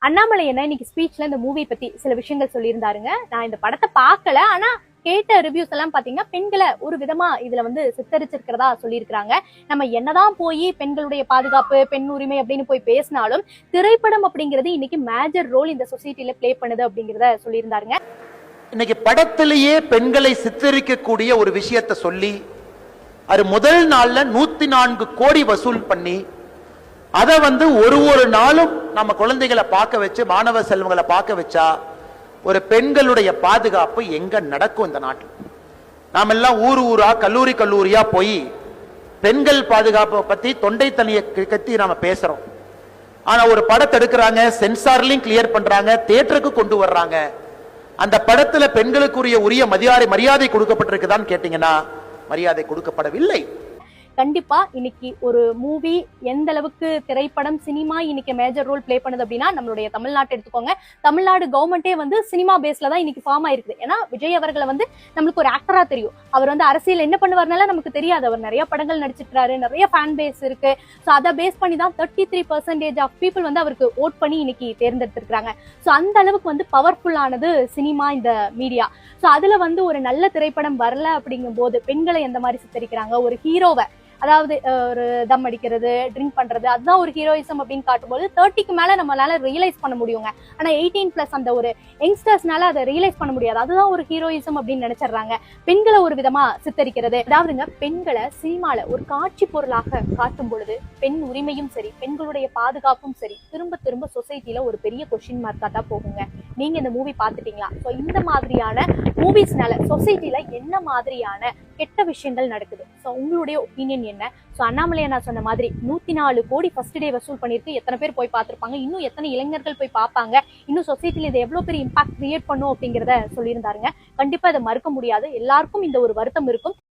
அண்ணாமலை என்ன இன்னைக்கு ஸ்பீச்ல இந்த மூவி பத்தி சில விஷயங்கள் சொல்லியிருந்தாருங்க. நான் இந்த படத்தை பார்க்கல, ஆனா கேட்ட ரிவ்யூஸ் எல்லாம் பாத்தீங்கன்னா பெண்களை ஒரு விதமா இதுல வந்து சித்தரிச்சிருக்கிறதா சொல்லியிருக்கிறாங்க. நம்ம என்னதான் போய் பெண்களுடைய பாதுகாப்பு, பெண் உரிமை அப்படின்னு போய் பேசினாலும் திரைப்படம் அப்படிங்கிறது இன்னைக்கு மேஜர் ரோல் இந்த சொசைட்டில பிளே பண்ணுது அப்படிங்கிறத சொல்லியிருந்தாருங்க. இன்னைக்கு படத்திலேயே பெண்களை சித்தரிக்கக்கூடிய ஒரு விஷயத்தை சொல்லி அது முதல் நாள்ல 104 கோடி வசூல் பண்ணி அதை வந்து ஒரு நாளும் நம்ம குழந்தைகளை பார்க்க வச்சு, மாணவ செல்வங்களை பார்க்க வச்சா ஒரு பெண்களுடைய பாதுகாப்பு எங்க நடக்கும் இந்த நாட்டில்? நாம எல்லாம் ஊரா கல்லூரியா போய் பெண்கள் பாதுகாப்பை பத்தி தொண்டை தனியை கத்தி நாம பேசுறோம். ஆனா ஒரு படத்தை எடுக்கிறாங்க, சென்சார்லையும் கிளியர் பண்றாங்க, தியேட்டருக்கு கொண்டு வர்றாங்க. அந்த படத்துல பெண்களுக்குரிய மரியாதை கொடுக்கப்பட்டிருக்குதான்னு கேட்டீங்கன்னா மரியாதை கொடுக்கப்படவில்லை. கண்டிப்பா இன்னைக்கு ஒரு மூவி எந்த அளவுக்கு திரைப்படம், சினிமா இன்னைக்கு மேஜர் ரோல் பிளே பண்ணுது அப்படின்னா நம்மளுடைய தமிழ்நாட்டை எடுத்துக்கோங்க. தமிழ்நாடு கவர்மெண்டே வந்து சினிமா பேஸ்ல தான் இன்னைக்கு ஃபார்ம் ஆயிருக்குது. ஏன்னா விஜய் அவர்களை வந்து நம்மளுக்கு ஒரு ஆக்டரா தெரியும். அவர் வந்து அரசியல் என்ன பண்ணுவார்னால நமக்கு தெரியாது. அவர் நிறைய படங்கள் நடிச்சிருக்காரு, நிறைய ஃபேன் பேஸ் இருக்கு. ஸோ அதை பேஸ் பண்ணி தான் 33% ஆஃப் பீப்புள் வந்து அவருக்கு ஓட் பண்ணி இன்னைக்கு தேர்ந்தெடுத்திருக்காங்க. ஸோ அந்த அளவுக்கு வந்து பவர்ஃபுல்லானது சினிமா, இந்த மீடியா. ஸோ அதுல வந்து ஒரு நல்ல திரைப்படம் வரல அப்படிங்கும் போது பெண்களை எந்த மாதிரி சித்தரிக்கிறாங்க, ஒரு ஹீரோவை அதாவது ஒரு தம் அடிக்கிறது, ட்ரிங்க் பண்றது, அதுதான் ஒரு ஹீரோயிசம் அப்படின்னு காட்டும்போது 30க்கு மேல நம்மளால ரியலைஸ் பண்ண முடியுங்க. ஆனா 18+ அந்த ஒரு யங்ஸ்டர்ஸ்னால அதை ரியலைஸ் பண்ண முடியாது. அதுதான் ஒரு ஹீரோயிசம் அப்படின்னு நினைச்சிடறாங்க. பெண்களை ஒரு விதமா சித்தரிக்கிறது, அதாவதுங்க பெண்களை சினிமால ஒரு காட்சி பொருளாக காட்டும் பொழுது பெண் உரிமையும் சரி, பெண்களுடைய பாதுகாப்பும் சரி, திரும்ப திரும்ப சொசைட்டில ஒரு பெரிய கொஸ்டின் மார்க்கா தான் போகுங்க. நீங்க இந்த மூவி பாத்துட்டீங்களா? ஸோ இந்த மாதிரியான மூவிஸ்னால சொசைட்டில என்ன மாதிரியான கெட்ட விஷயங்கள் நடக்குது? ஸோ உங்களுடைய ஒப்பீனியன் என்ன? ஸோ அண்ணாமலை நான் சொன்ன மாதிரி 104 கோடி ஃபர்ஸ்ட் டே வசூல் பண்ணிருக்கு. எத்தனை பேர் போய் பார்த்திருப்பாங்க? இன்னும் எத்தனை இளைஞர்கள் போய் பார்ப்பாங்க? இன்னும் சொசைட்டில இது எவ்வளவு பெரிய இம்பாக்ட் கிரியேட் பண்ணும் அப்படிங்கிறத சொல்லியிருந்தாருங்க. கண்டிப்பா இதை மறுக்க முடியாது. எல்லாருக்கும் இந்த ஒரு வருத்தம் இருக்கும்.